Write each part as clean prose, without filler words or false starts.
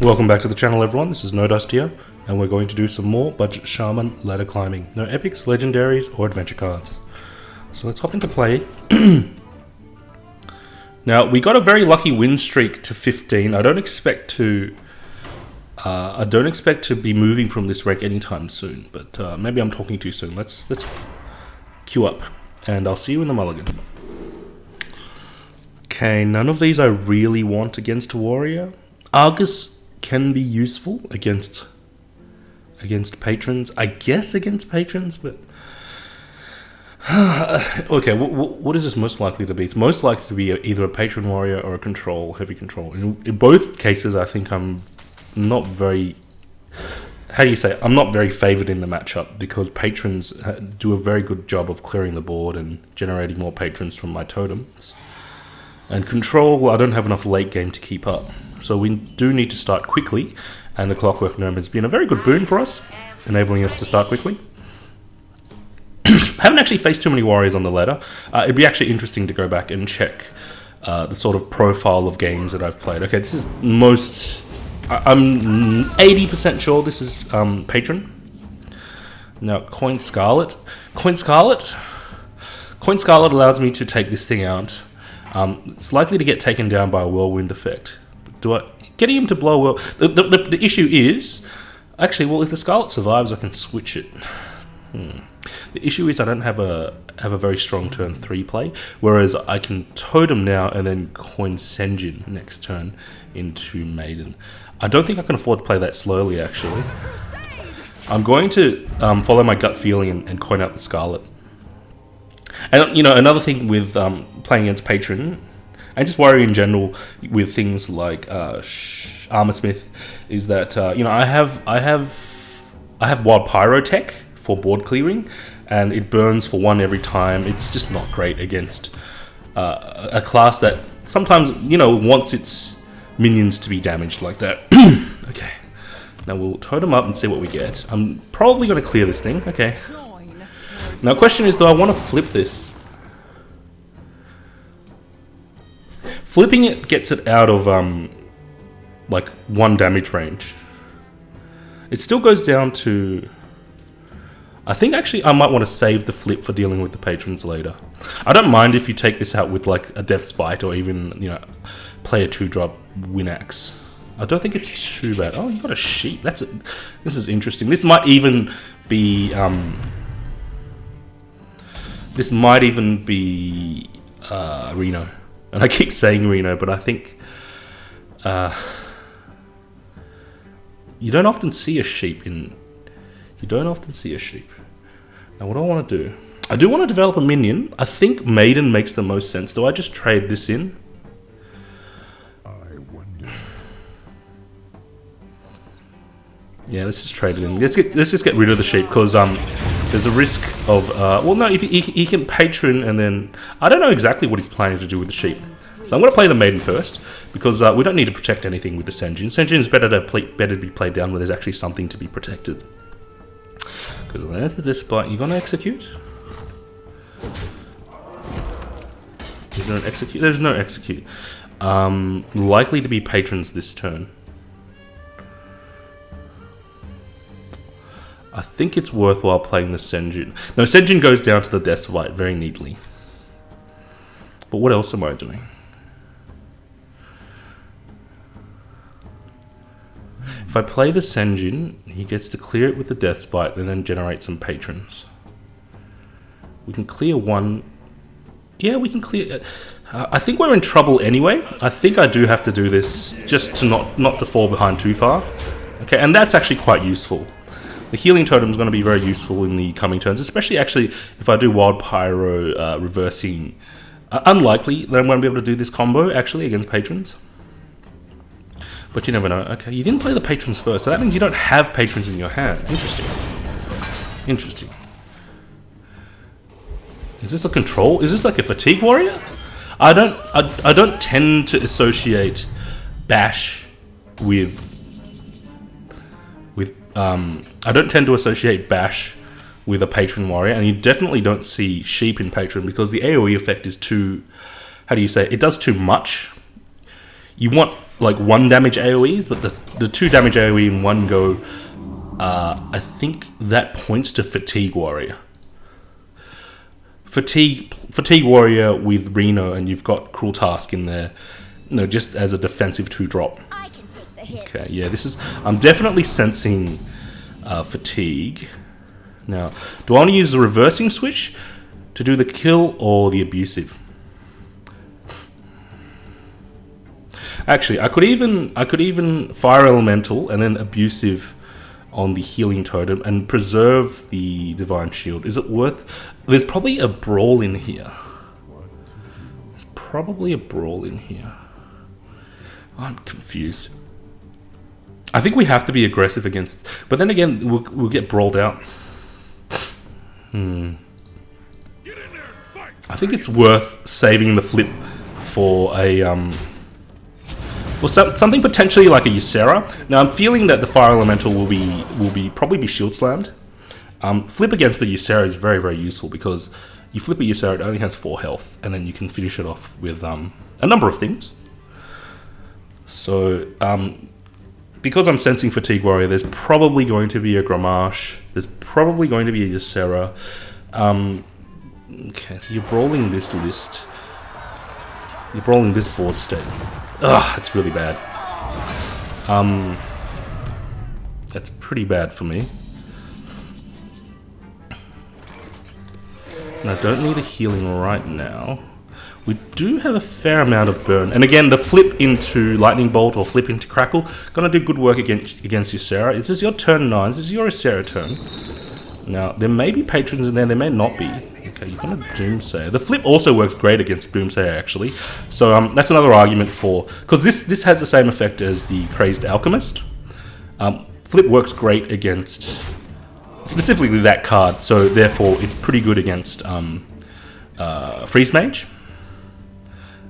Welcome back to the channel, everyone. This is No Dust here, and we're going to do some more budget Shaman ladder climbing. No epics, legendaries, or adventure cards. So let's hop into play. Now, we got a very lucky win streak to 15. I don't expect to be moving from this rank anytime soon, but maybe I'm talking too soon. Let's queue up, and I'll see you in the mulligan. Okay, none of these I really want against a warrior. Argus can be useful against patrons. I guess against patrons, but okay. What is this most likely to be? It's most likely to be either a patron warrior or a heavy control. In both cases, I think I'm not very. How do you say? I'm not very favored in the matchup because patrons do a very good job of clearing the board and generating more patrons from my totems. And control, I don't have enough late game to keep up. So we do need to start quickly, and the Clockwork Gnome has been a very good boon for us, enabling us to start quickly. Haven't actually faced too many warriors on the ladder. It'd be actually interesting to go back and check the sort of profile of games that I've played. Okay, this is I'm 80% sure this is Patron. Now, Coin Scarlet allows me to take this thing out. It's likely to get taken down by a whirlwind effect. Getting him to blow well. The issue is, actually, well, if the Scarlet survives, I can switch it. The issue is I don't have a very strong turn 3 play, whereas I can totem now and then coin Senjin next turn into Maiden. I don't think I can afford to play that slowly, actually. I'm going to follow my gut feeling and coin out the Scarlet. And, you know, another thing with playing against Patron, and just worry in general with things like Armorsmith, is that you know, I have Wild Pyro tech for board clearing, and it burns for 1 every time. It's just not great against a class that sometimes, you know, wants its minions to be damaged like that. Okay, now we'll totem up and see what we get. I'm probably going to clear this thing. Okay. Now, the question is, do I want to flip this? Flipping it gets it out of, like, 1 damage range. It still goes down to... I think, actually, I might want to save the flip for dealing with the patrons later. I don't mind if you take this out with, like, a Death's Bite or even, you know, play a 2-drop Winax. I don't think it's too bad. Oh, you got a sheep. This is interesting. This might even be... This might even be Reno. And I keep saying Reno, but I think you don't often see a sheep in... You don't often see a sheep. Now, what do I want to do? I do want to develop a minion. I think Maiden makes the most sense. Do I just trade this in? I wonder. Yeah, let's just trade it in. Let's just get rid of the sheep, because there's a risk of... well, no, if he can patron and then... I don't know exactly what he's planning to do with the sheep. So I'm going to play the Maiden first, because we don't need to protect anything with the Senjin. Senjin is better to be played down where there's actually something to be protected. Because there's the Despite. You going to execute? Is there an execute? There's no execute. Likely to be patrons this turn. I think it's worthwhile playing the Senjin. No, Senjin goes down to the Death's Bite very neatly. But what else am I doing? If I play the Senjin, he gets to clear it with the Death's Bite and then generate some patrons. We can clear 1. Yeah, we can clear... I think we're in trouble anyway. I think I do have to do this just to not to fall behind too far. Okay, and that's actually quite useful. The healing totem is going to be very useful in the coming turns, especially actually if I do Wild Pyro reversing. Unlikely that I'm going to be able to do this combo actually against patrons. But you never know. Okay, you didn't play the patrons first, so that means you don't have patrons in your hand. Interesting. Interesting. Is this a control? Is this like a fatigue warrior? I don't tend to associate bash with I don't tend to associate bash with a patron warrior, and you definitely don't see sheep in patron because the AoE effect is too, how do you say, it does too much. you want like 1 damage AoEs, but the 2 damage AoE in one go, I think that points to Fatigue Warrior. Fatigue Warrior with Reno, and you've got Cruel Task in there, you know, just as a defensive 2-drop. I can take the hit. Okay, yeah, this is... I'm definitely sensing Fatigue. Now, do I want to use the reversing switch to do the kill or the abusive? Actually, I could even Fire Elemental and then abusive on the healing totem and preserve the divine shield. Is it worth... There's probably a brawl in here. There's probably a brawl in here. I'm confused. I think we have to be aggressive against... But then again, we'll get brawled out. I think it's worth saving the flip for a... Well, something potentially like a Ysera. Now, I'm feeling that the Fire Elemental will probably be shield slammed. Flip against the Ysera is very, very useful because you flip a Ysera, it only has 4 health, and then you can finish it off with a number of things. So, because I'm sensing Fatigue Warrior, there's probably going to be a Gramash. There's probably going to be a Ysera. Okay, so you're brawling this list. You're brawling this board state. Ugh, it's really bad. That's pretty bad for me. And I don't need a healing right now. We do have a fair amount of burn. And again, the flip into Lightning Bolt or flip into Crackle, gonna do good work against Ysera. Is this your turn 9? Is this your Ysera turn? Now, there may be patrons in there, there may not be. Okay, you're gonna Doomsayer. The flip also works great against Doomsayer, actually. So that's another argument for... Because this has the same effect as the Crazed Alchemist. Flip works great against... Specifically that card, so therefore it's pretty good against Freeze Mage.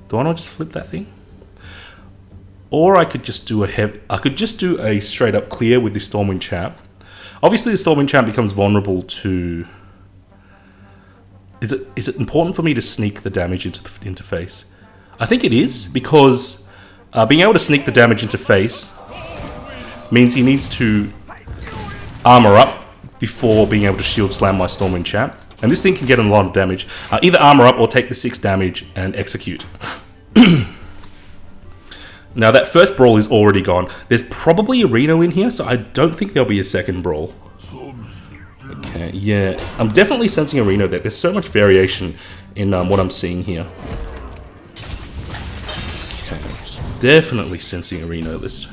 Do I want to just flip that thing? Or I could just do a straight up clear with the Stormwind Champ. Obviously the Stormwind Champ becomes vulnerable to... Is it important for me to sneak the damage into the interface? I think it is, because being able to sneak the damage into face means he needs to armor up before being able to shield slam my Stormwind Champ. And this thing can get a lot of damage. Either armor up or take the 6 damage and execute. Now that first brawl is already gone. There's probably a Reno in here, so I don't think there'll be a second brawl. Okay, yeah. I'm definitely sensing a Reno there. There's so much variation in what I'm seeing here. Okay, definitely sensing a Reno list.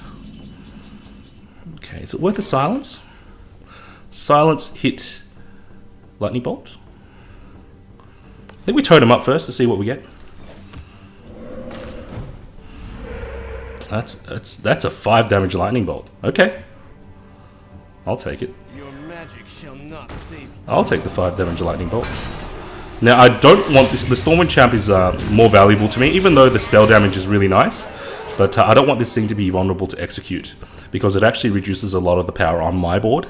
Okay, is it worth a silence? Silence hit Lightning Bolt. I think we totem up first to see what we get. That's a 5 damage Lightning Bolt. Okay, I'll take it. Your magic shall not save you. I'll take the 5 damage Lightning Bolt. Now I don't want this. The Stormwind Champ is more valuable to me, even though the spell damage is really nice. But I don't want this thing to be vulnerable to execute because it actually reduces a lot of the power on my board.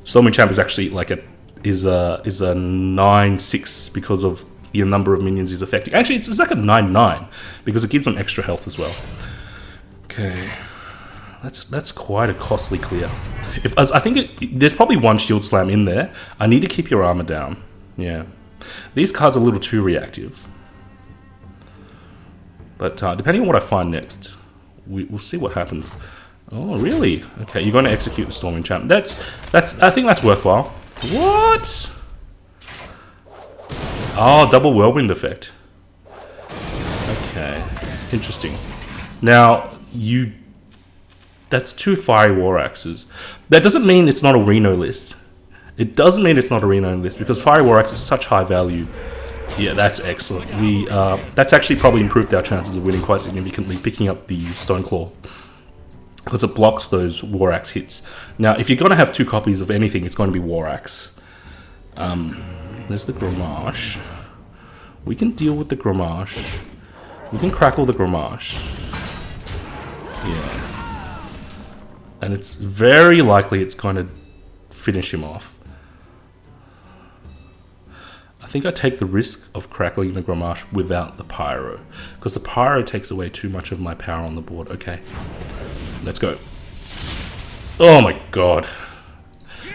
Stormwind Champ is actually like a 9/6 because of the number of minions he's affecting. Actually, it's like a 9/9 because it gives them extra health as well. Okay, that's quite a costly clear. I think there's probably one shield slam in there. I need to keep your armor down. Yeah, these cards are a little too reactive. But depending on what I find next, we'll see what happens. Oh, really? Okay, you're going to execute the Stormwind Champ. I think that's worthwhile. What? Oh, double whirlwind effect. Okay, interesting. Now, that's 2 Fiery War Axes. That doesn't mean it's not a Reno list. It doesn't mean it's not a Reno list because Fiery War Axe is such high value. Yeah, that's excellent. That's actually probably improved our chances of winning quite significantly, picking up the Stone Claw. Because it blocks those War Axe hits. Now, if you're going to have 2 copies of anything, it's going to be War Axe. There's the Gramash. We can deal with the Gramash. We can crackle the Gramash. Yeah. And it's very likely it's going to finish him off. I I think I take the risk of crackling the Gramash without the Pyro, because the Pyro takes away too much of my power on the board. Okay, let's go. Oh my god.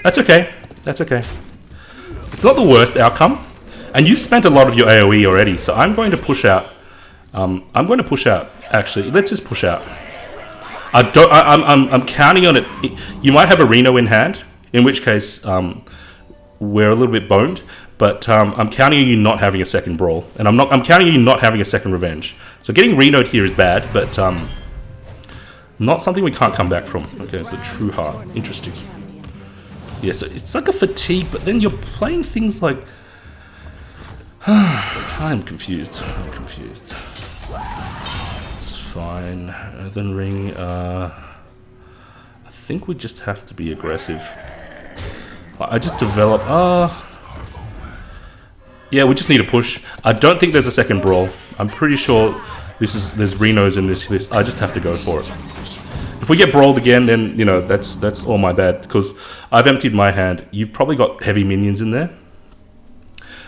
That's okay. That's okay. It's not the worst outcome. And you've spent a lot of your AoE already, so I'm going to push out. I'm going to push out. Actually, let's just push out. I'm counting on it. You might have a Reno in hand, in which case we're a little bit boned. But I'm counting on you not having a second Brawl, and I'm counting on you not having a second Revenge. So getting Reno'd here is bad, but not something we can't come back from. Okay, it's a True Heart. Interesting. Yeah, so it's like a fatigue, but then you're playing things like. I'm confused. I'm confused. It's fine. Earthen Ring. I think we just have to be aggressive. I just develop. Yeah, we just need a push. I don't think there's a second Brawl. I'm pretty sure there's Renos in this list. I just have to go for it. If we get brawled again, then you know that's all my bad, because I've emptied my hand. You've probably got heavy minions in there.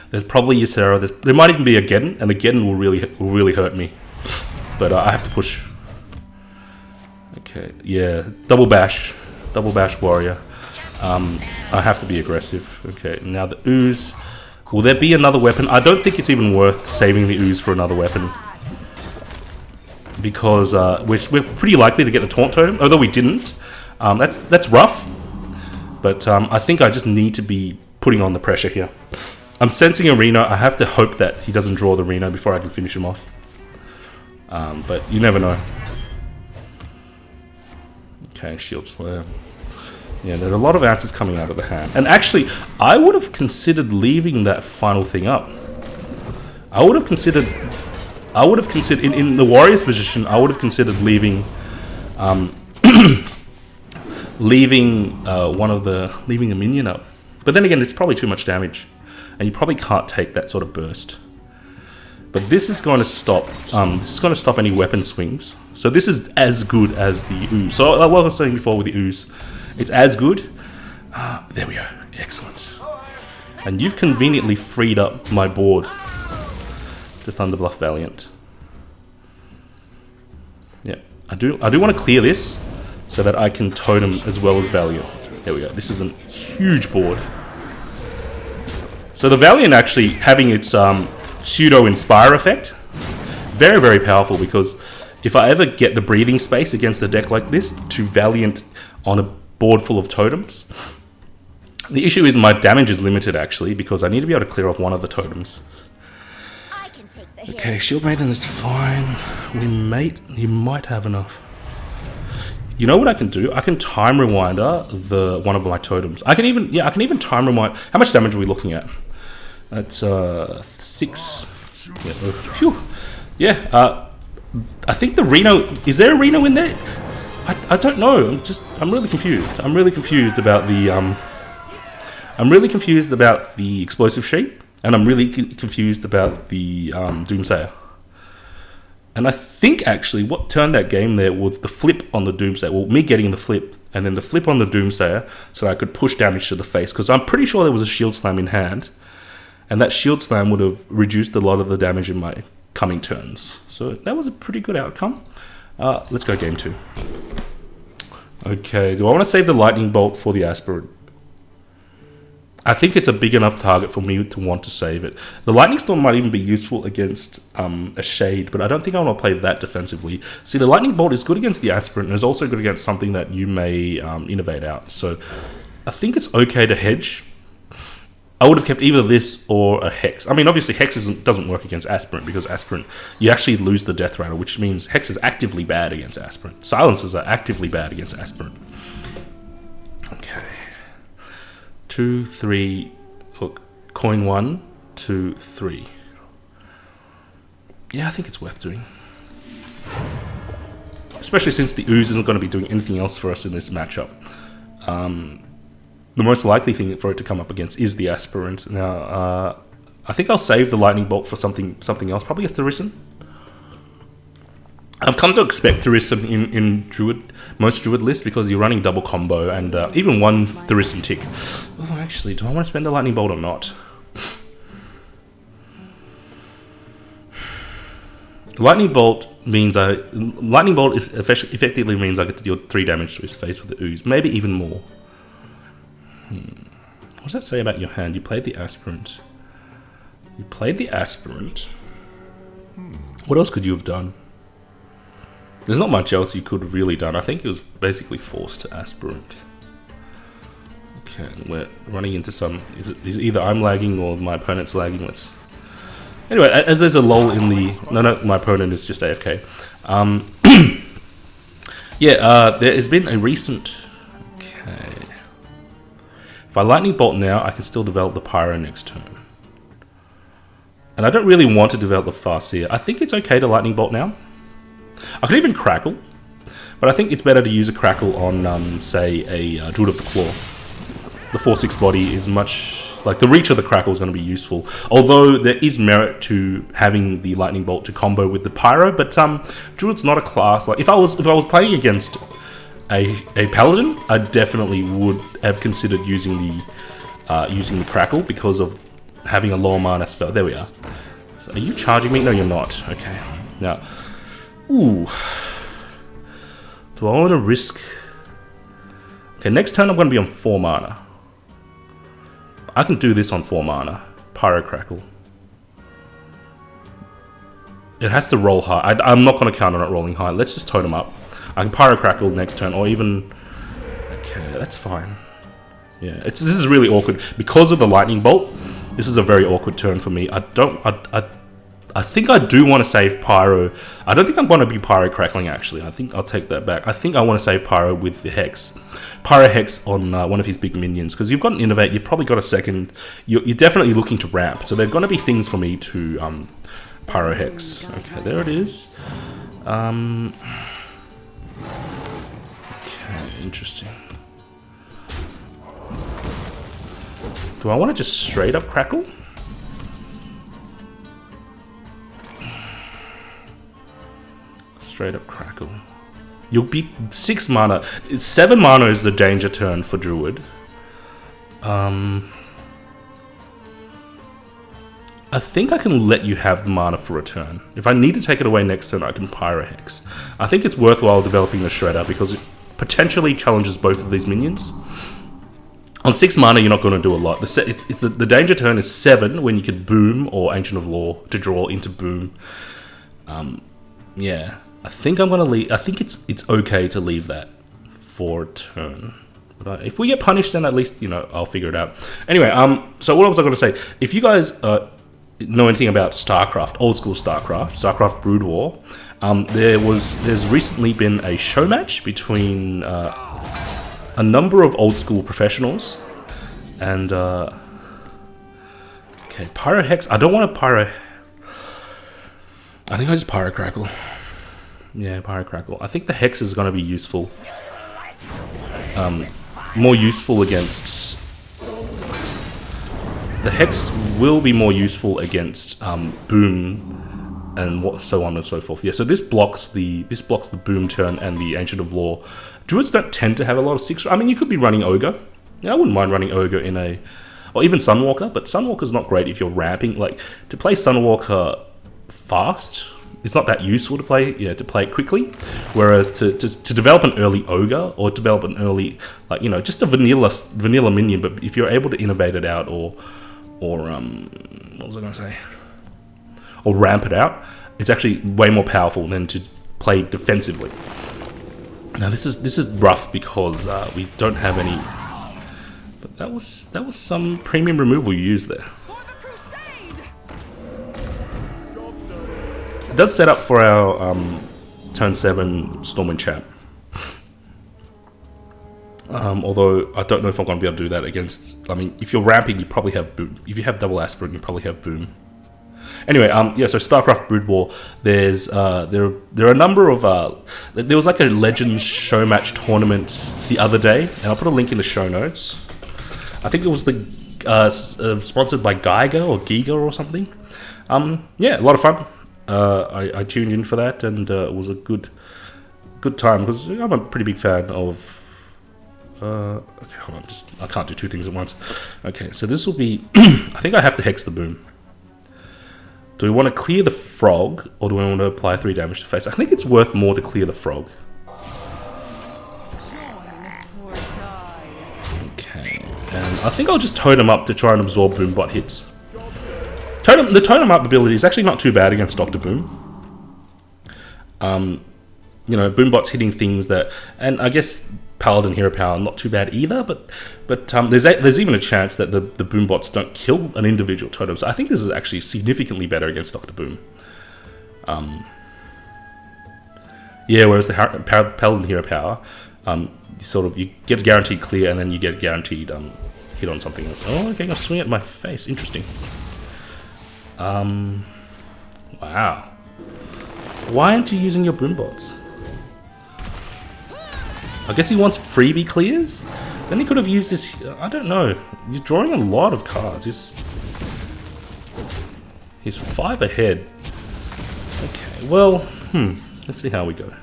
There's probably Ysera. There might even be a Geddon, and the Geddon will really hurt me. But I have to push. Okay, yeah, double bash warrior. I have to be aggressive. Okay, now the ooze. Will there be another weapon? I don't think it's even worth saving the ooze for another weapon, because we're pretty likely to get the taunt totem, although we didn't. That's rough, but I think I just need to be putting on the pressure here. I'm sensing a Reno. I have to hope that he doesn't draw the Reno before I can finish him off. But you never know. Okay, Shield Slam. Yeah, there's a lot of answers coming out of the hand. And actually, I would have considered leaving that final thing up. I would have considered in the warrior's position, I would have considered leaving leaving a minion up. But then again, it's probably too much damage, and you probably can't take that sort of burst. But this is going to stop. This is going to stop any weapon swings. So this is as good as the ooze. So like what I was saying before with the ooze, it's as good. There we go. Excellent. And you've conveniently freed up my board to Thunderbluff Valiant. Yeah, I do want to clear this so that I can totem as well as Valiant. There we go. This is a huge board. So the Valiant actually having its pseudo inspire effect, very, very powerful, because if I ever get the breathing space against a deck like this to Valiant on a board full of totems, the issue is my damage is limited actually, because I need to be able to clear off one of the totems. Okay, Shield Maiden is fine. You might have enough. You know what I can do? I can time rewinder one of my totems. I can even time rewind. How much damage are we looking at? That's 6. Yeah, phew. Yeah, I think the Reno. Is there a Reno in there? I don't know. I'm really confused. I'm really confused about the explosive sheet, and I'm really confused about the Doomsayer. And I think actually what turned that game there was the flip on the Doomsayer. Well, me getting the flip, and then the flip on the Doomsayer, so I could push damage to the face, because I'm pretty sure there was a Shield Slam in hand, and that Shield Slam would have reduced a lot of the damage in my coming turns. So that was a pretty good outcome. Let's go game 2. Okay, do I want to save the Lightning Bolt for the Aspirant? I think it's a big enough target for me to want to save it. The Lightning Storm might even be useful against a Shade, but I don't think I want to play that defensively. See, the Lightning Bolt is good against the Aspirant, and is also good against something that you may innovate out. So I think it's okay to hedge. I would have kept either this or a Hex. I mean, obviously Hex doesn't work against Aspirant, because Aspirant, you actually lose the Death Rattle, which means Hex is actively bad against Aspirant. Silencers are actively bad against Aspirant. Okay. 2, 3, look, coin 1, 2, 3. Yeah, I think it's worth doing. Especially since the ooze isn't going to be doing anything else for us in this matchup. The most likely thing for it to come up against is the Aspirant. Now, I think I'll save the Lightning Bolt for something else, probably a Theresen. I've come to expect Theresen in Druid, most Druid lists, because you're running double combo and even one Theresen tick. Oh, actually, do I want to spend the Lightning Bolt or not? Lightning Bolt means Lightning Bolt is effectively means I get to deal 3 damage to his face with the ooze, maybe even more. What does that say about your hand? You played the Aspirant. You played the Aspirant. What else could you have done? There's not much else you could have really done. I think it was basically forced to Aspirant. Okay, we're running into some... Is either I'm lagging or my opponent's lagging. Let's... Anyway, as there's a lull in the... No, my opponent is just AFK. There has been a recent... Okay. If I Lightning Bolt now, I can still develop the Pyro next turn. And I don't really want to develop the Farseer. I think it's okay to Lightning Bolt now. I could even Crackle. But I think it's better to use a Crackle on, say, a Druid of the Claw. The 4/6 body is much... Like, the reach of the Crackle is going to be useful. Although, there is merit to having the Lightning Bolt to combo with the Pyro. But, Druid's not a class... Like, if I was playing against a Paladin, I definitely would have considered using the Crackle because of having a lower mana spell. There we are. So are you charging me? No, you're not. Okay. Now, ooh. Do I want to risk... Okay, next turn I'm going to be on 4 mana. I can do this on 4 mana. Pyro Crackle. It has to roll high. I'm not going to count on it rolling high. Let's just totem up. I can Pyro Crackle next turn, or even... Okay, that's fine. Yeah, this is really awkward. Because of the Lightning Bolt, this is a very awkward turn for me. I think I do want to save Pyro. I don't think I'm going to be Pyro Crackling, actually. I think I'll take that back. I think I want to save Pyro with the Hex. Pyro Hex on one of his big minions. Because you've got an Innovate, you've probably got a second. You're definitely looking to ramp. So there are going to be things for me to Pyro Hex. Okay, there it is. Okay, interesting. Do I want to just straight up Crackle? Straight up Crackle. You'll be 6 mana. 7 mana is the danger turn for Druid. I think I can let you have the mana for a turn. If I need to take it away next turn, I can Pyro Hex. I think it's worthwhile developing the Shredder because it potentially challenges both of these minions. On 6 mana, you're not going to do a lot. The danger turn is 7 when you could Boom or Ancient of Law to draw into Boom. Yeah, I think I'm going to leave. I think it's okay to leave that for a turn. But if we get punished, then at least, I'll figure it out. Anyway, so what was I going to say? If you guys know anything about StarCraft, old school StarCraft Brood War, there's recently been a show match between a number of old school professionals, and okay, Pyro Hex. I don't want to Pyro. I think I just Pyro Crackle. Yeah, Pyro Crackle. I think the Hex is going to be useful. More useful against. The Hex will be more useful against Boom and so on and so forth. Yeah, so this blocks the Boom turn and the Ancient of Law. Druids don't tend to have a lot of 6. I mean, you could be running Ogre. Yeah, I wouldn't mind running Ogre in a... Or even Sunwalker, but Sunwalker's not great if you're ramping. Like, to play Sunwalker fast, it's not that useful to play it quickly. Whereas to develop an early Ogre, or develop an early, just a vanilla minion, but if you're able to innovate it out, or what was I going to say? Or ramp it out, it's actually way more powerful than to play defensively. Now this is rough because we don't have any, but that was some premium removal you used there. It does set up for our turn 7 Stormwind Champ. Although I don't know if I'm going to be able to do that against. I mean, if you're ramping, you probably have Boom. If you have double Aspirant, you probably have Boom. Anyway, so StarCraft Brood War, there are a number of, there was like a Legends show match tournament the other day, and I'll put a link in the show notes. I think it was sponsored by Giga or something. Yeah, a lot of fun. I tuned in for that, and it was a good time, because I'm a pretty big fan of, okay, hold on, I can't do 2 things at once. Okay, so this will be, I think I have to Hex the Boom. Do we want to clear the frog, or do we want to apply 3 damage to face? I think it's worth more to clear the frog. Okay, and I think I'll just totem up to try and absorb Boombot hits. The totem up ability is actually not too bad against Dr. Boom. You know, Boombot's hitting things that, and I guess Paladin Hero Power not too bad either, but there's even a chance that the Boombots don't kill an individual totem. So I think this is actually significantly better against Dr. Boom. Yeah, whereas the Paladin Hero Power, you get a guaranteed clear and then you get a guaranteed hit on something else. Oh, okay, I'll swing at my face. Interesting. Wow. Why aren't you using your Boombots? I guess he wants freebie clears? Then he could have used this... I don't know. You're drawing a lot of cards. He's 5 ahead. Okay, well... Let's see how we go.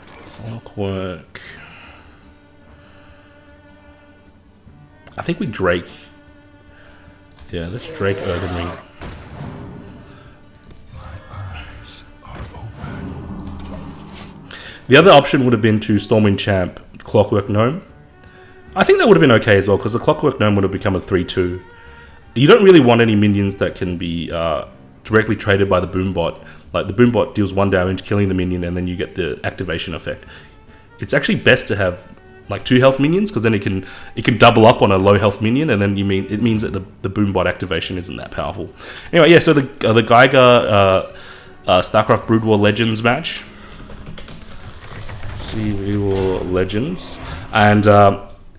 Clockwork... I think we Drake... Yeah, let's Drake Earthen Ring. The other option would have been to Stormwind Champ Clockwork Gnome. I think that would have been okay as well, because the Clockwork Gnome would have become a 3-2. You don't really want any minions that can be directly traded by the Boombot. Like, the Boombot deals 1 damage, killing the minion, and then you get the activation effect. It's actually best to have like 2 health minions, because then it can double up on a low health minion, and then it means that the Boombot activation isn't that powerful. Anyway, yeah, so the Geiger StarCraft Broodwar Legends match. SCBW Legends, and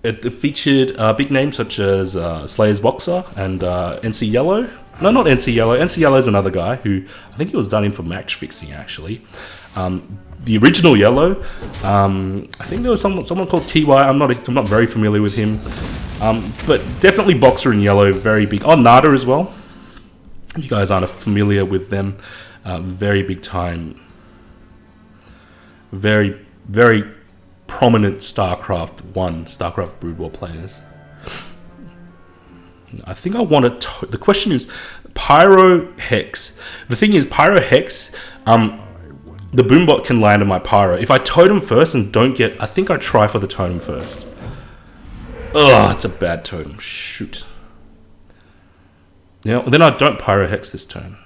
it featured big names such as Slayer's Boxer and NC Yellow. No, not NC Yellow. NC Yellow is another guy who I think he was done in for match fixing actually. The original Yellow, I think there was someone called TY. I'm not very familiar with him, but definitely Boxer in Yellow, very big. Oh, Nada as well. If you guys aren't familiar with them, very big time, very prominent StarCraft Broodwar players. I think I want to... The question is Pyro Hex. The thing is, Pyro Hex, the Boombot can land on my Pyro. If I totem first and don't get... I think I try for the totem first. Ugh, it's a bad totem. Shoot. Yeah, then I don't Pyro Hex this turn.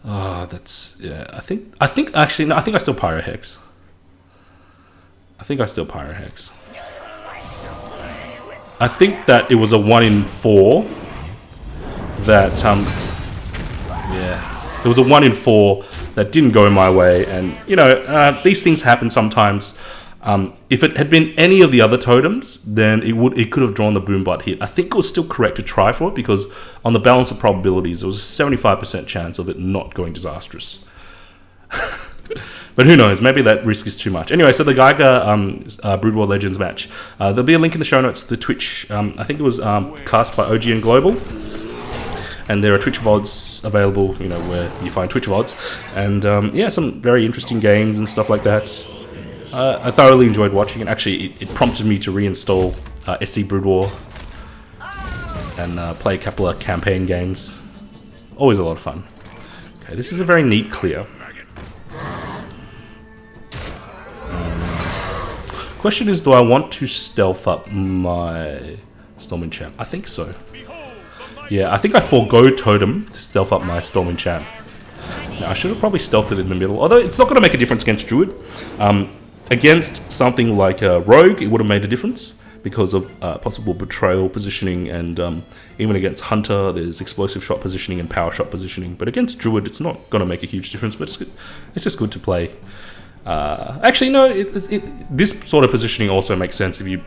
Oh, that's... Yeah, I think actually... No, I think I still Pyro Hex. I think that it was a 1 in 4 that... yeah. It was a 1 in 4 that didn't go my way, and, you know, these things happen sometimes. If it had been any of the other totems, then it could have drawn the Boombot hit. I think it was still correct to try for it, because on the balance of probabilities, there was a 75% chance of it not going disastrous. But who knows? Maybe that risk is too much. Anyway, so the Geiger Broodwar Legends match. There'll be a link in the show notes to the Twitch. I think it was cast by OGN Global. And there are Twitch VODs available, you know, where you find Twitch VODs. And yeah, some very interesting games and stuff like that. I thoroughly enjoyed watching it. Actually, it prompted me to reinstall SC Broodwar and play a couple of campaign games. Always a lot of fun. Okay, this is a very neat clear. Question is, do I want to stealth up my Stormwind Champ? I think so. Yeah, I think I forego Totem to stealth up my Stormwind Champ. Now, I should have probably stealthed it in the middle, although it's not going to make a difference against Druid. Against something like a Rogue, it would have made a difference because of possible betrayal positioning, and even against Hunter, there's explosive shot positioning and power shot positioning. But against Druid, it's not going to make a huge difference, but it's just good to play. Actually, no, this sort of positioning also makes sense if you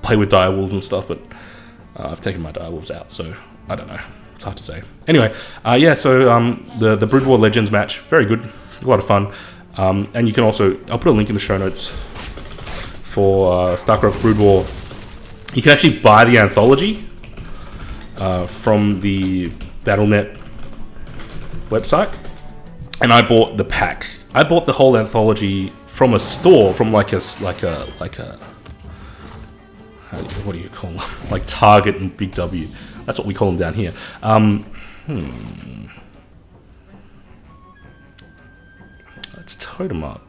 play with direwolves and stuff, but I've taken my direwolves out, so I don't know. It's hard to say. Anyway, yeah, so the Broodwar Legends match, very good, a lot of fun. And you can also, I'll put a link in the show notes for StarCraft Broodwar. You can actually buy the anthology from the Battle.net website, and I bought the pack. I bought the whole anthology from a store, from like a what do you call them? Like Target and Big W. That's what we call them down here. Let's totem up.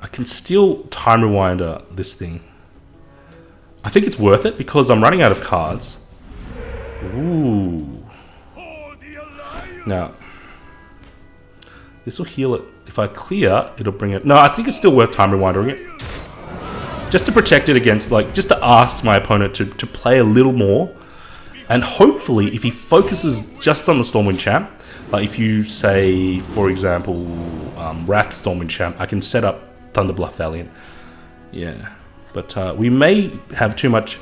I can still time rewinder this thing. I think it's worth it because I'm running out of cards. Ooh. Now, this will heal it. If I clear, it'll bring it. No, I think it's still worth time rewindering it. Just to protect it against, like, just to ask my opponent to play a little more. And hopefully, if he focuses just on the Stormwind champ, like if you say, for example, Wrath Stormwind champ, I can set up Thunderbluff Valiant. Yeah. But we may have too much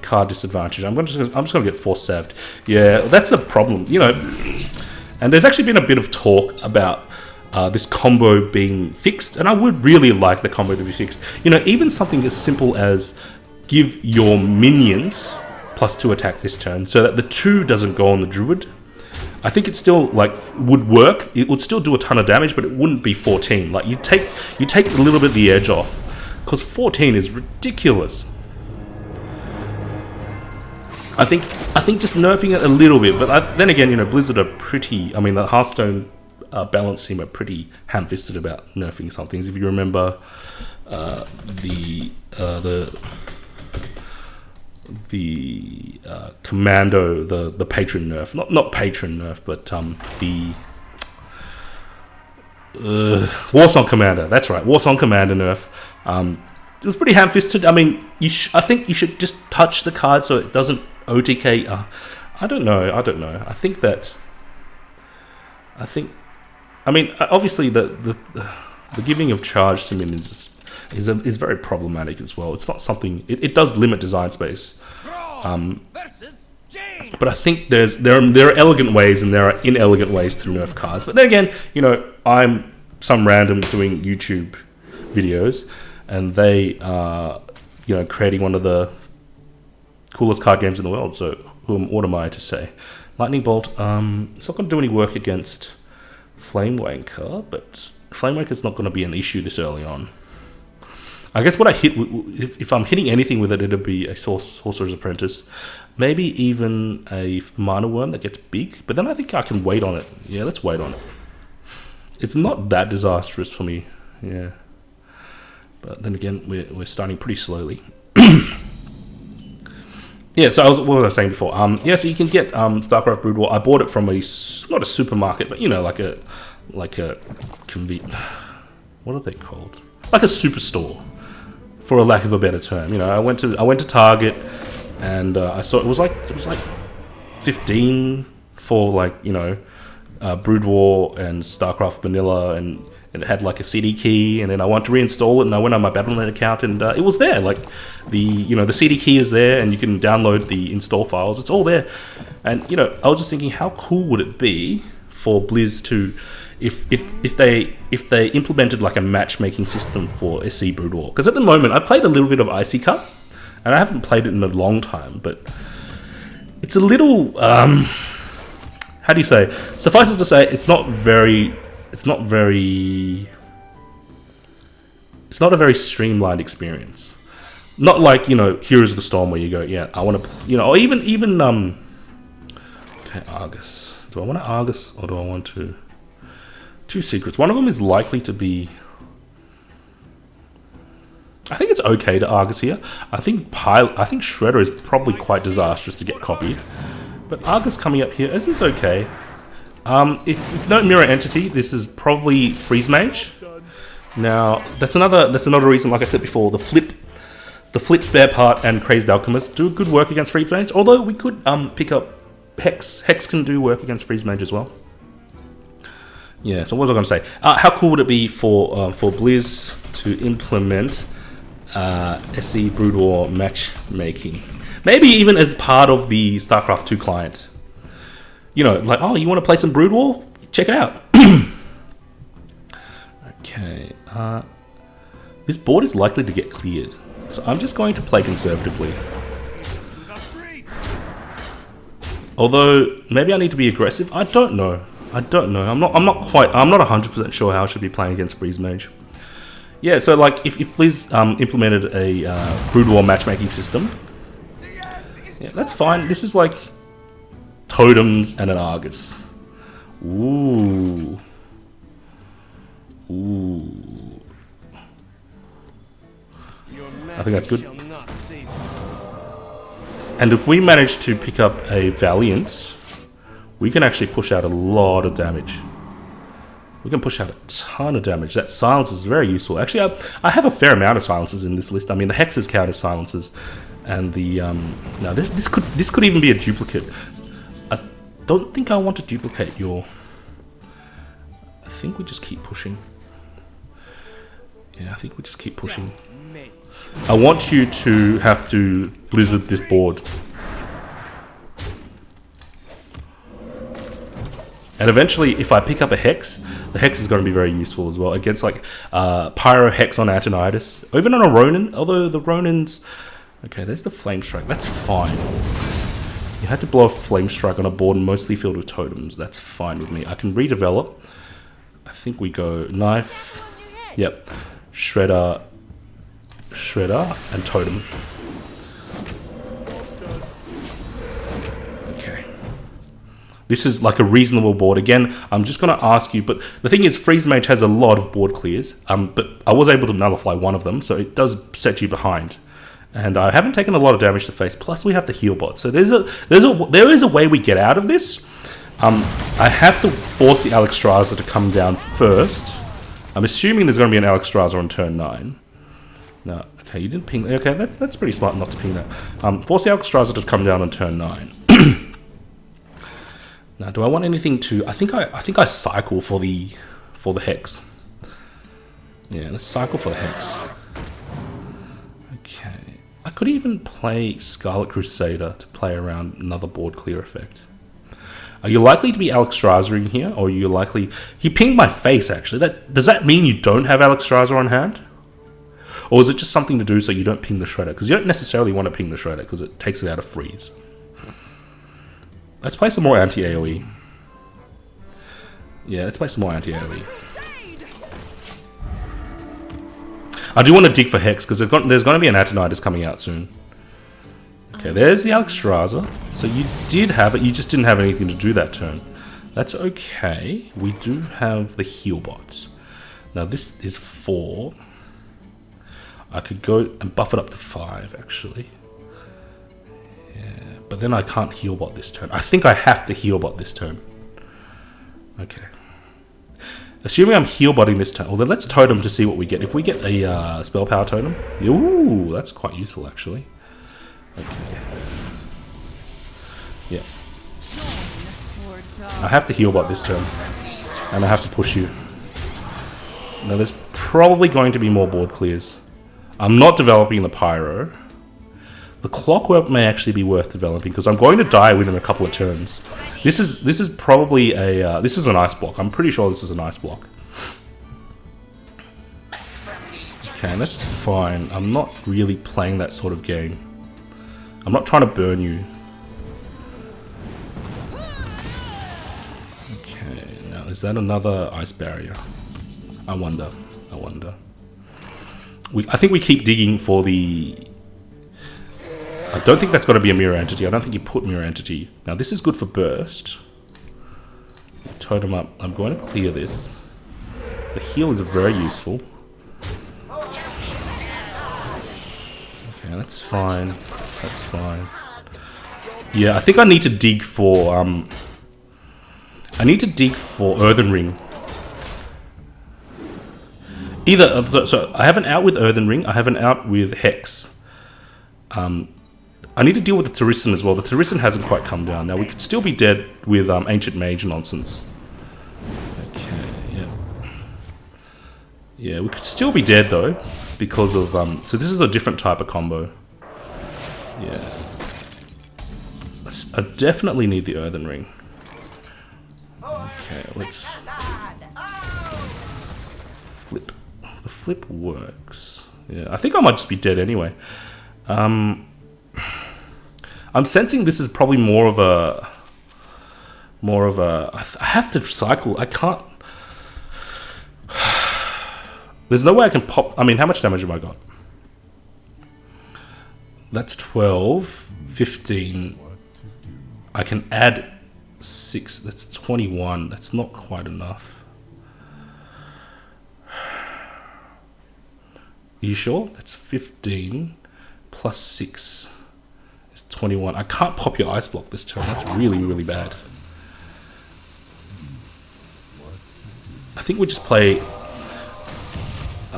card disadvantage. I'm just gonna get force saved. Yeah, that's a problem, you know. And there's actually been a bit of talk about this combo being fixed, and I would really like the combo to be fixed. You know, even something as simple as give your minions +2 attack this turn, so that the 2 doesn't go on the Druid. I think it still like would work. It would still do a ton of damage, but it wouldn't be 14. Like you take a little bit of the edge off, because 14 is ridiculous. I think just nerfing it a little bit, but then again, you know, Blizzard are pretty. I mean, the Hearthstone balance team are pretty ham-fisted about nerfing some things. If you remember the Commando, the patron nerf, not patron nerf, but the Warsong Commander. That's right, Warsong Commander nerf. It was pretty ham-fisted. I mean, I think you should just touch the card so it doesn't OTK. I don't know. I mean, obviously the giving of charge to minions is very problematic as well. It's not something. It does limit design space. But I think there are elegant ways and there are inelegant ways to nerf cards. But then again, you know, I'm some random doing YouTube videos, and they are, you know, creating one of the coolest card games in the world. So what am I to say? Lightning Bolt. It's not going to do any work against Flamewanker, but Flamewanker's not going to be an issue this early on. I guess what I hit, if I'm hitting anything with it, it'll be a Sorcerer's Apprentice. Maybe even a Mana Worm that gets big. But then I think I can wait on it. Yeah, let's wait on it. It's not that disastrous for me. Yeah. But then again, we're starting pretty slowly. Yeah, so what was I saying before? Yeah, so you can get StarCraft Broodwar. I bought it from not a supermarket, but you know, like a what are they called? Like a superstore, for a lack of a better term. You know, I went to Target, and I saw it was like 15 for, like, you know, Broodwar and StarCraft Vanilla, and it had like a CD key, and then I wanted to reinstall it, and I went on my Battle.net account, and it was there. Like the CD key is there, and you can download the install files. It's all there, and you know, I was just thinking, how cool would it be for Blizz to, if they implemented like a matchmaking system for SC Broodwar? Because at the moment, I played a little bit of ICCUP, and I haven't played it in a long time, but it's a little how do you say? Suffice it to say, it's not a very streamlined experience. Not like, you know, Heroes of the Storm, where you go, yeah, I want to, you know, or even okay, Argus. Do I want to Argus, or do I want to? Two secrets. One of them is likely to be. I think it's okay to Argus here. I think Shredder is probably quite disastrous to get copied, but Argus coming up here, this is okay. If no mirror entity, this is probably Freeze Mage. Now that's another reason. Like I said before, the flip spare part and Crazed Alchemist do good work against Freeze Mage. Although we could pick up Hex. Hex can do work against Freeze Mage as well. Yeah. So what was I going to say? How cool would it be for Blizz to implement SC Broodwar matchmaking? Maybe even as part of the StarCraft 2 client. You know, like, oh, you want to play some Broodwar? Check it out. Okay. This board is likely to get cleared, so I'm just going to play conservatively. Although maybe I need to be aggressive. I don't know. I'm not 100% sure how I should be playing against Freeze Mage. Yeah. So like, if Blizz implemented a Broodwar matchmaking system, yeah, that's fine. This is like totems, and an Argus. Ooh. Ooh. I think that's good. And if we manage to pick up a Valiant, we can actually push out a lot of damage. We can push out a ton of damage. That silence is very useful. Actually, I have a fair amount of silences in this list. I mean, the hexes count as silences, and the no, this could even be a duplicate. I don't think I want to duplicate your. I think we just keep pushing. Yeah, I think we just keep pushing. I want you to have to blizzard this board. And eventually, if I pick up a Hex, the Hex is going to be very useful as well against like Pyro Hex on Antonidas. Or even on a Ronin, although the Ronin's... Okay, there's the Flame Strike. That's fine. You had to blow a Flame Strike on a board mostly filled with totems. That's fine with me. I can redevelop. I think we go Knife. Yep. Shredder, and Totem. Okay. This is like a reasonable board. Again, I'm just going to ask you, but the thing is, Freeze Mage has a lot of board clears, but I was able to nullify one of them, so it does set you behind. And I haven't taken a lot of damage to face, plus we have the heal bot. So there is a way we get out of this. I have to force the Alexstrasza to come down first. I'm assuming there's going to be an Alexstrasza on turn 9. No, okay, you didn't ping. Okay, that's pretty smart not to ping that. Force the Alexstrasza to come down on turn 9. Now, do I want anything to? I think I cycle for the Hex. Yeah, let's cycle for the Hex. Okay, I could even play Scarlet Crusader to play around another board clear effect. Are you likely to be Alexstrasza in here, or are you likely... He pinged my face, actually. Does that mean you don't have Alexstrasza on hand? Or is it just something to do so you don't ping the Shredder? Because you don't necessarily want to ping the Shredder, because it takes it out of freeze. Let's play some more anti-AoE. Yeah, let's play some more anti-AoE. I do want to dig for Hex, because there's going to be an Antonidas coming out soon. Okay, there's the Alexstrasza. So you did have it, you just didn't have anything to do that turn. That's okay. We do have the heal bot. Now this is 4. I could go and buff it up to 5, actually. Yeah, but then I can't heal bot this turn. I think I have to heal bot this turn. Okay. Assuming I'm heal botting this turn, well then let's totem to see what we get. If we get a spell power totem, ooh, that's quite useful actually. Okay. Yeah. I have to heal bot this turn. And I have to push you. Now there's probably going to be more board clears. I'm not developing the Pyro. The Clockwork may actually be worth developing because I'm going to die within a couple of turns. This is probably a this is an ice block. I'm pretty sure this is an ice block. Okay, that's fine. I'm not really playing that sort of game. I'm not trying to burn you. Okay, now is that another ice barrier? I wonder. I think we keep digging for the... I don't think that's going to be a mirror entity. I don't think you put mirror entity. Now this is good for burst. Totem up. I'm going to clear this. The heal is very useful. Okay, that's fine. That's fine. Yeah, I think I need to dig for Earthen Ring. Either so I have an out with Earthen Ring, I have an out with Hex. I need to deal with the Turisan as well. The Turisan hasn't quite come down. Now we could still be dead with Ancient Mage nonsense. Okay, yeah. Yeah, we could still be dead though, because of so this is a different type of combo. Yeah. I definitely need the Earthen Ring. Okay, let's flip. The flip works. Yeah, I think I might just be dead anyway. I'm sensing this is probably more of a... I have to cycle. I can't... There's no way I can pop... I mean, how much damage have I got? That's 12, 15. I can add 6. That's 21. That's not quite enough. Are you sure? That's 15 plus 6 is 21. I can't pop your ice block this turn. That's really, really bad. I think we just play.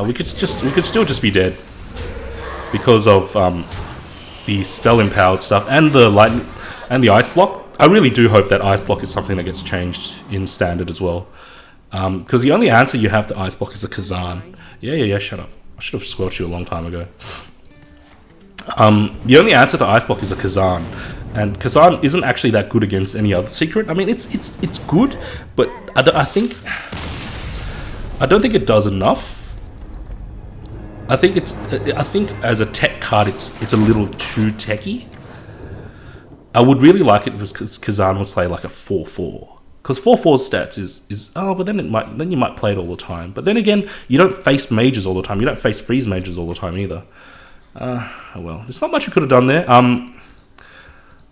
We could still just be dead because of the spell empowered stuff and the lightning and the ice block. I really do hope that ice block is something that gets changed in standard as well, because the only answer you have to ice block is a Kazan. Yeah. Shut up. I should have squelched you a long time ago. The only answer to ice block is a Kazan, and Kazan isn't actually that good against any other secret. I mean, it's good, but I don't think it does enough. I think as a tech card, it's a little too techy. I would really like it if Kazan would play like a 4/4. Because 4/4's stats is but then you might play it all the time. But then again, you don't face mages all the time. You don't face freeze mages all the time either. Oh well, there's not much we could have done there.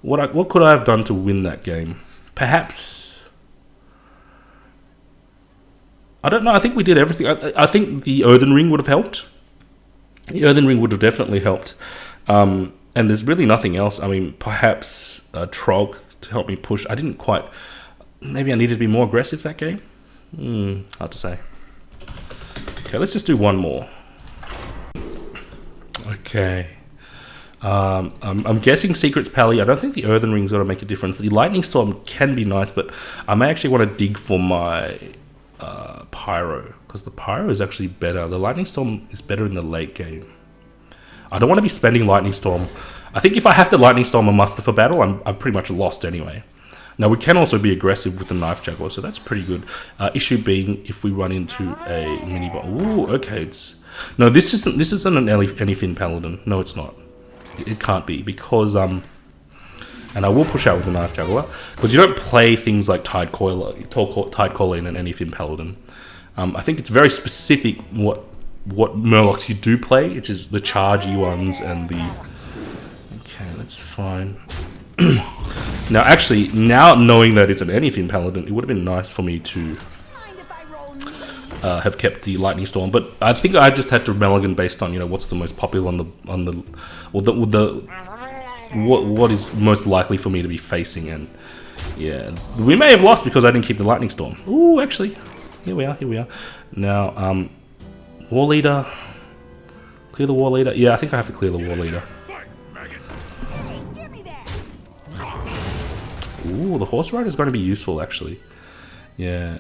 What could I have done to win that game? Perhaps, I don't know. I think we did everything. I think the Earthen Ring would have helped. The Earthen Ring would have definitely helped. And there's really nothing else. I mean, perhaps a Trog to help me push. I didn't quite. Maybe I needed to be more aggressive that game. Hard to say. Okay, let's just do one more. Okay. I'm guessing Secret's Pally. I don't think the Earthen Ring's going to make a difference. The Lightning Storm can be nice, but I may actually want to dig for my Pyro, because the Pyro is actually better. The Lightning Storm is better in the late game. I don't want to be spending Lightning Storm. I think if I have to Lightning Storm a muster for battle, I've pretty much lost anyway. Now, we can also be aggressive with the Knife Juggler, so that's pretty good. Issue being if we run into a mini bot. Ooh, okay. No, this isn't an anything Paladin. No, it's not. It can't be, because and I will push out with the Knife Juggler, because you don't play things like Tide Coiler in an anything Paladin. I think it's very specific what Murlocs you do play, which is the chargy ones and the. Okay, that's fine. Now, actually, now knowing that it's an anything Paladin, it would have been nice for me to have kept the Lightning Storm, but I think I just had to Mulligan based on what's the most popular what is most likely for me to be facing, and yeah, we may have lost because I didn't keep the Lightning Storm. Ooh, actually, here we are. Now, War Leader, clear the War Leader. Yeah, I think I have to clear the War Leader. Ooh, the Horse Rider is going to be useful, actually. Yeah.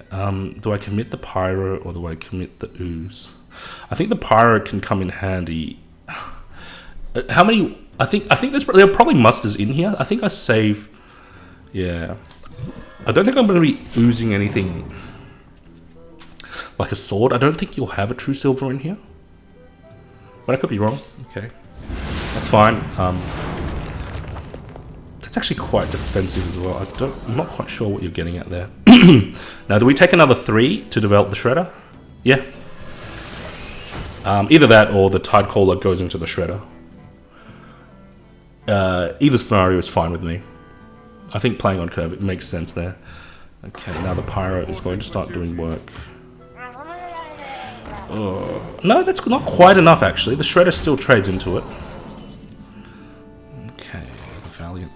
Do I commit the Pyro or do I commit the Ooze? I think the Pyro can come in handy. How many? I think there are probably musters in here. I think I save. Yeah. I don't think I'm going to be oozing anything like a sword. I don't think you'll have a True Silver in here, but I could be wrong. Okay, that's fine. It's actually quite defensive as well. I'm not quite sure what you're getting at there. Now, do we take another 3 to develop the Shredder? Yeah. Either that or the Tide Caller goes into the Shredder. Either scenario is fine with me. I think playing on curve, it makes sense there. Okay, now the Pyro is going to start doing work. No, that's not quite enough, actually. The Shredder still trades into it.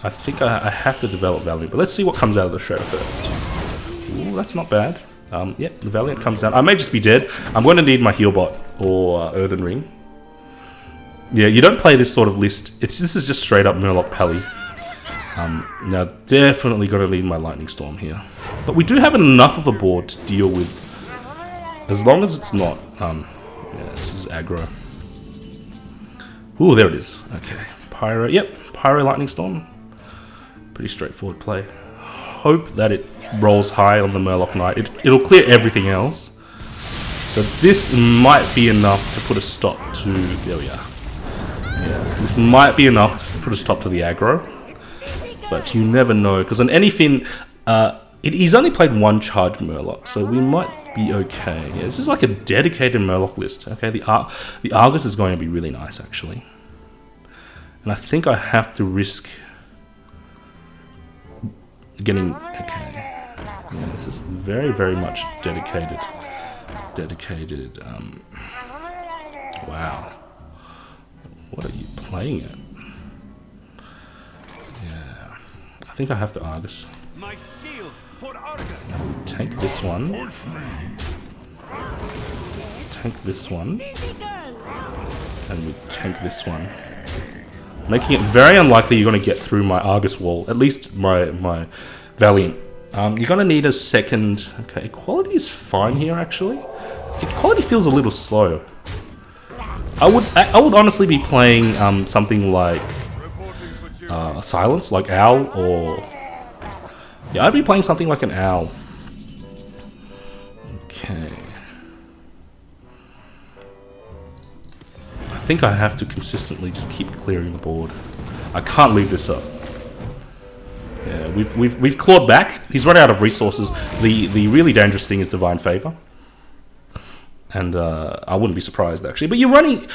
I think I have to develop Valiant, but let's see what comes out of the Shredder first. Ooh, that's not bad. Yeah, the Valiant comes down. I may just be dead. I'm going to need my Healbot or Earthen Ring. Yeah, you don't play this sort of list. This is just straight up Murloc Pally. Now, definitely going to need my Lightning Storm here. But we do have enough of a board to deal with, as long as it's not... yeah, this is aggro. Ooh, there it is. Okay, Pyro. Yep, Pyro Lightning Storm. Pretty straightforward play. Hope that it rolls high on the Murloc Knight. It'll clear everything else. So this might be enough to put a stop to... There we are. Yeah, this might be enough to put a stop to the aggro. But you never know, because on anything... he's only played one charge Murloc, so we might be okay. Yeah, this is like a dedicated Murloc list. Okay, the Argus is going to be really nice, actually. And I think I have to risk... getting... Okay. Yeah, this is very, very much dedicated. Wow. What are you playing at? Yeah. I think I have to Argus. My shield for Argus. Take this one. Take this one. And we take this one. Making it very unlikely you're going to get through my Argus wall. At least my Valiant. You're going to need a second... Okay, equality is fine here, actually. Equality feels a little slow. I would honestly be playing something like Silence, like Owl, or... Yeah, I'd be playing something like an Owl. Okay. I think I have to consistently just keep clearing the board. I can't leave this up. Yeah, we've clawed back. He's run out of resources. The really dangerous thing is Divine Favor, and I wouldn't be surprised actually. But you're running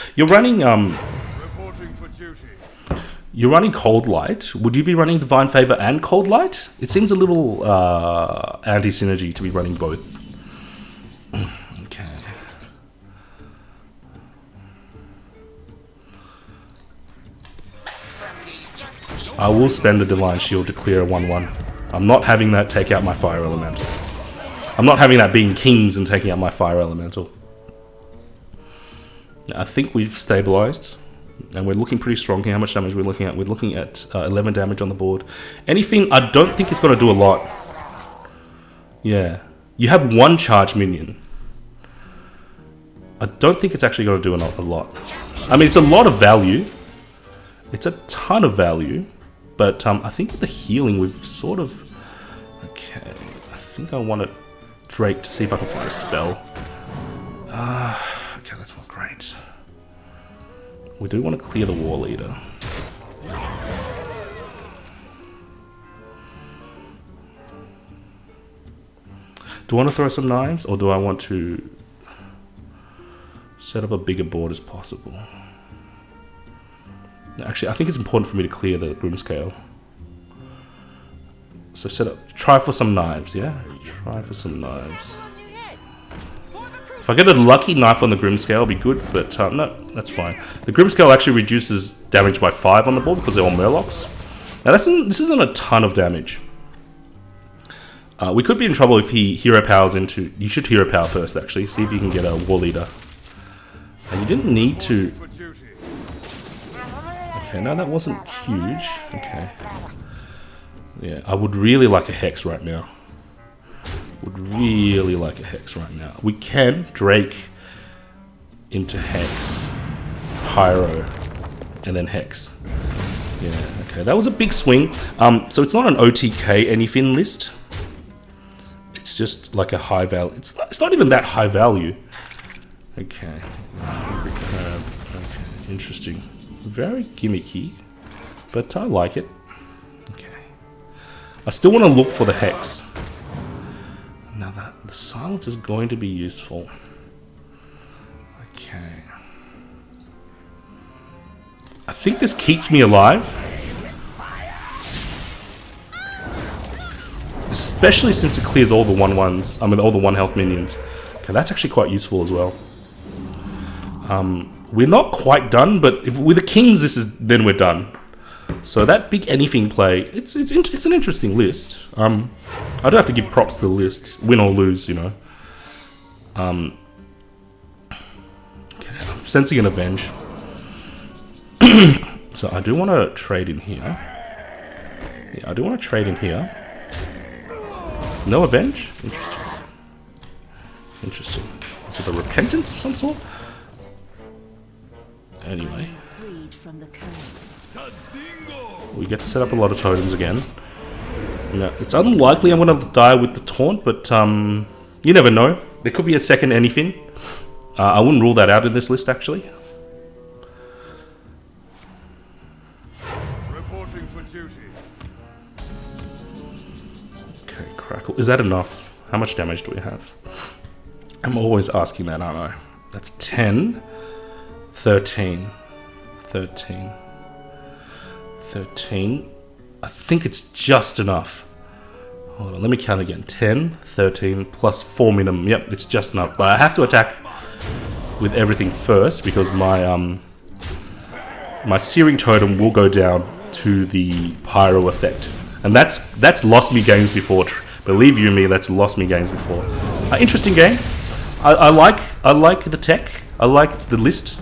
Cold Light. Would you be running Divine Favor and Cold Light? It seems a little anti-synergy to be running both. Okay. I will spend a Divine Shield to clear a 1-1. I'm not having that take out my Fire Elemental. I'm not having that being Kings and taking out my Fire Elemental. I think we've stabilized. And we're looking pretty strong here. How much damage we're looking at? We're looking at 11 damage on the board. Anything, I don't think it's going to do a lot. Yeah. You have one charge minion. I don't think it's actually going to do a lot. I mean, it's a lot of value. It's a ton of value. But I think with the healing, we've sort of... Okay. I think I want to Drake to see if I can find a spell. Okay, that's not great. We do want to clear the War Leader. Do I want to throw some knives, or do I want to set up a bigger board as possible? Actually, I think it's important for me to clear the Grimscale. So try for some knives, yeah? Try for some knives. If I get a lucky knife on the Grimscale, it'll be good, but no, that's fine. The Grimscale actually reduces damage by 5 on the board because they're all Murlocs. Now this isn't a ton of damage. We could be in trouble if he Hero Powers into... You should Hero Power first, actually. See if you can get a War Leader. And you didn't need to... Okay, no, that wasn't huge. Okay. Yeah, I would really like a Hex right now. Would really like a Hex right now. We can Drake into Hex, Pyro, and then Hex. Yeah, okay, that was a big swing. So it's not an OTK anything list. It's just like a high value. It's not even that high value. Okay. Okay, interesting. Very gimmicky, but I like it. Okay. I still want to look for the Hex. Now the silence is going to be useful. Okay. I think this keeps me alive. Especially since it clears all the 1/1s. I mean, all the 1 health minions. Okay, that's actually quite useful as well. We're not quite done, but with the Kings, then we're done. So that big anything play, it's an interesting list. I do have to give props to the list, win or lose, you know. Okay, I'm sensing an Avenge. So I do want to trade in here. Yeah, I do want to trade in here. No Avenge? Interesting. Interesting. Is it a Repentance of some sort? Anyway. We get to set up a lot of totems again. Now, it's unlikely I'm going to die with the taunt, but you never know. There could be a second anything. I wouldn't rule that out in this list, actually. Reporting for duty. Okay, Crackle. Is that enough? How much damage do we have? I'm always asking that, aren't I? That's 10, 13, 13. 13. I think it's just enough. Hold on, let me count again. 10, 13, plus 4 minimum. Yep, it's just enough. But I have to attack with everything first because my my searing totem will go down to the pyro effect, and that's lost me games before. Believe you me, that's lost me games before. Interesting game. I like the tech. I like the list.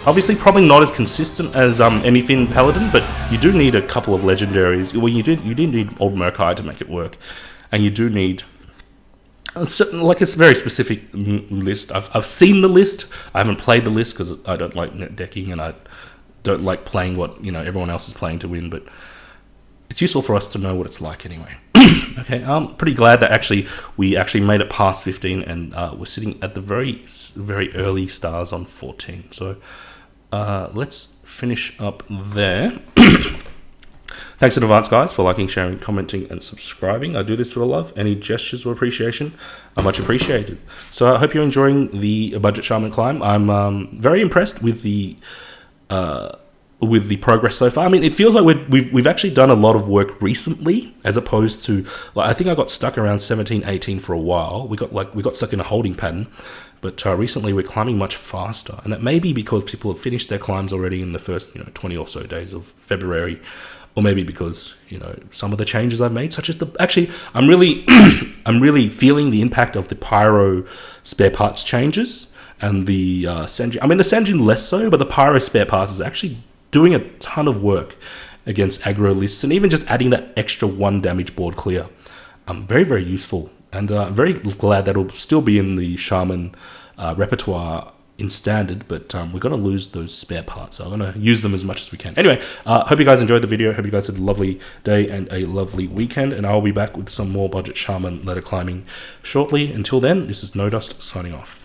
Obviously, probably not as consistent as anything Paladin, but you do need a couple of legendaries. Well, you do need Old Murkai to make it work, and you do need a certain, like, it's a very specific list. I've seen the list. I haven't played the list because I don't like net decking and I don't like playing what everyone else is playing to win. But it's useful for us to know what it's like anyway. Okay, I'm pretty glad that we actually made it past 15, and we're sitting at the very early stars on 14. So let's finish up there. Thanks in advance, guys, for liking, sharing, commenting, and subscribing. I do this for love. Any gestures of appreciation are much appreciated. So I hope you're enjoying the budget Shaman climb. I'm very impressed with the progress so far. I mean, it feels like we've actually done a lot of work recently, as opposed to, like, I think I got stuck around 17, 18 for a while. We got stuck in a holding pattern, but recently we're climbing much faster, and it may be because people have finished their climbs already in the first 20 or so days of February, or maybe because some of the changes I've made, such as I'm really I'm feeling the impact of the pyro spare parts changes and the Senjin. I mean, the Senjin less so, but the pyro spare parts is actually doing a ton of work against aggro lists, and even just adding that extra 1 damage board clear. Very, very useful, and I'm very glad that it'll still be in the Shaman repertoire in standard, but we're going to lose those spare parts, so I'm going to use them as much as we can. Anyway, hope you guys enjoyed the video. Hope you guys had a lovely day and a lovely weekend, and I'll be back with some more budget Shaman ladder climbing shortly. Until then, this is No Dust signing off.